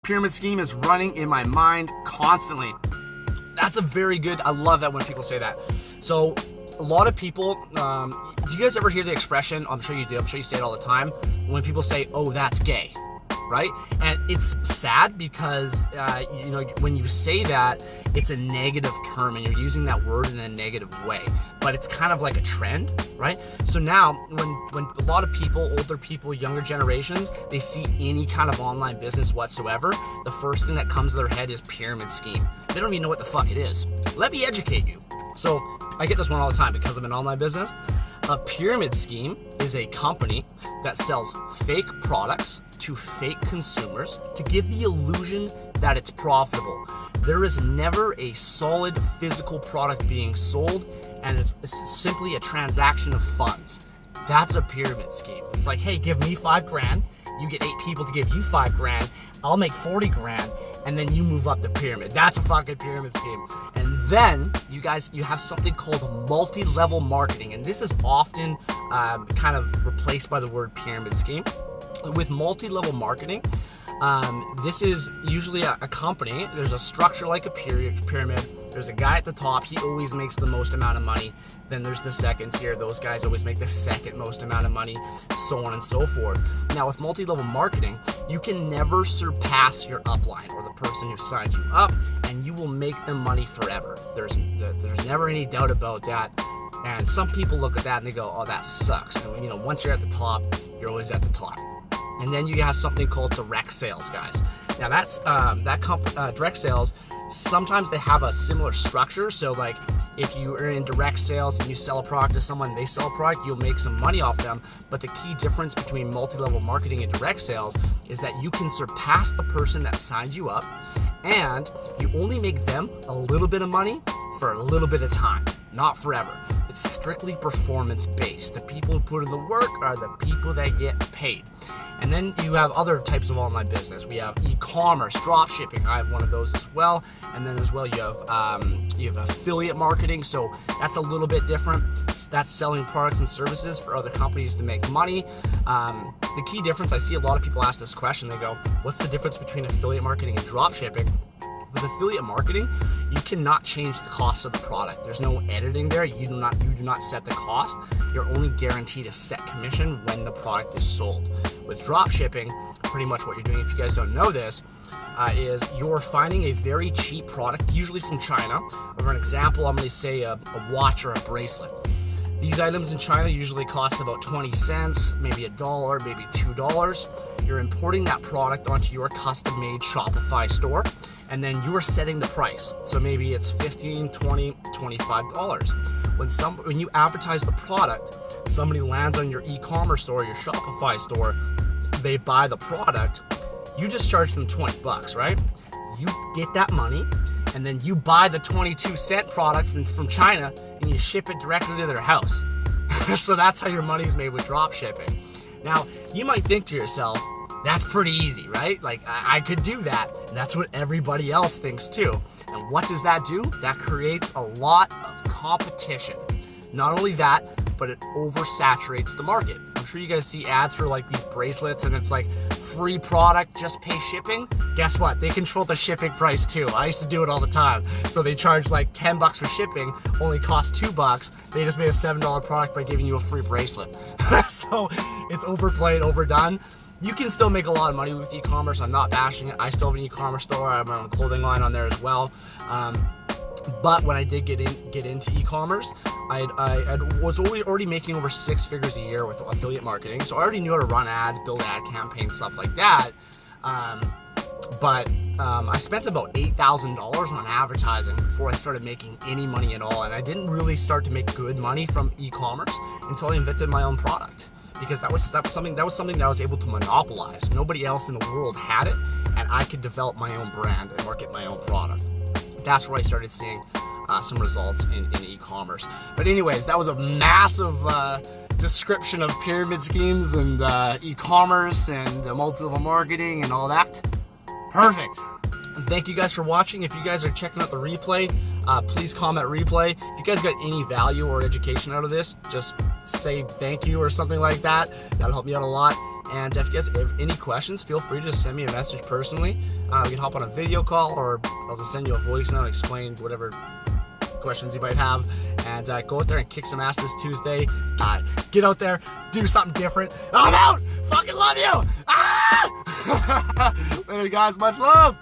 pyramid scheme is running in my mind constantly. That's a very good, I love that when people say that. So a lot of people, do you guys ever hear the expression, I'm sure you do, I'm sure you say it all the time, when people say, oh, that's gay, right? And it's sad because, you know, when you say that, it's a negative term and you're using that word in a negative way, but it's kind of like a trend, right? So now when a lot of people, older people, younger generations, they see any kind of online business whatsoever, the first thing that comes to their head is pyramid scheme. They don't even know what the fuck it is. Let me educate you. So I get this one all the time because I'm an online business. A pyramid scheme is a company that sells fake products to fake consumers to give the illusion that it's profitable. There is never a solid physical product being sold, and it's simply a transaction of funds. That's a pyramid scheme. It's like, hey, give me $5,000, you get 8 people to give you $5,000, I'll make 40 grand, and then you move up the pyramid. That's a fucking pyramid scheme. And then you have something called multi-level marketing, and this is often kind of replaced by the word pyramid scheme. With multi-level marketing, this is usually a company. There's a structure like a pyramid. There's a guy at the top. He always makes the most amount of money. Then there's the second tier. Those guys always make the second most amount of money, so on and so forth. Now with multi-level marketing, you can never surpass your upline or the person who signed you up, and you will make them money forever. There's never any doubt about that. And some people look at that and they go, oh, that sucks. And you know, once you're at the top, you're always at the top. And then you have something called direct sales, guys. Now that's direct sales. Sometimes they have a similar structure. So like if you are in direct sales and you sell a product to someone, they sell a product, you'll make some money off them. But the key difference between multi-level marketing and direct sales is that you can surpass the person that signed you up, and you only make them a little bit of money for a little bit of time, not forever. It's strictly performance based. The people who put in the work are the people that get paid. And then you have other types of online business. We have e-commerce, dropshipping. I have one of those as well. And then as well, you have affiliate marketing. So that's a little bit different. That's selling products and services for other companies to make money. The key difference, I see a lot of people ask this question. They go, what's the difference between affiliate marketing and dropshipping? With affiliate marketing, you cannot change the cost of the product. There's no editing there. You do not set the cost. You're only guaranteed a set commission when the product is sold. With dropshipping, pretty much what you're doing, if you guys don't know this, is you're finding a very cheap product, usually from China. For an example, I'm going to say a watch or a bracelet. These items in China usually cost about 20 cents, maybe $1, maybe $2. You're importing that product onto your custom-made Shopify store, and then you're setting the price. So maybe it's $15, $20, $25. When you advertise the product, somebody lands on your e-commerce store, your Shopify store, they buy the product, you just charge them 20 bucks, right? You get that money, and then you buy the 22-cent product from China and you ship it directly to their house. So that's how your money's made with drop shipping. Now, you might think to yourself, that's pretty easy, right? Like, I could do that. And that's what everybody else thinks too. And what does that do? That creates a lot of competition. Not only that, but it oversaturates the market. I'm sure you guys see ads for like these bracelets and it's like free product, just pay shipping. Guess what? They control the shipping price too. I used to do it all the time. So they charge like 10 bucks for shipping, only cost 2 bucks. They just made a $7 product by giving you a free bracelet. So it's overplayed, overdone. You can still make a lot of money with e-commerce. I'm not bashing it. I still have an e-commerce store. I have my own clothing line on there as well. But when I did get into e-commerce, I was already making over 6 figures a year with affiliate marketing. So I already knew how to run ads, build ad campaigns, stuff like that. But I spent about $8,000 on advertising before I started making any money at all. And I didn't really start to make good money from e-commerce until I invented my own product. Because that was something that I was able to monopolize. Nobody else in the world had it, and I could develop my own brand and market my own product. That's where I started seeing some results in e-commerce. But anyways, that was a massive description of pyramid schemes and e-commerce and multi-level marketing and all that. Perfect. And thank you guys for watching. If you guys are checking out the replay, please comment replay. If you guys got any value or education out of this, just say thank you or something like that. That'll help me out a lot. And if you guys have any questions, feel free to send me a message personally. We can hop on a video call, or I'll just send you a voice note and explain whatever questions you might have. And go out there and kick some ass this Tuesday. Get out there, do something different. I'm out. Fucking love you. Later, guys. Much love.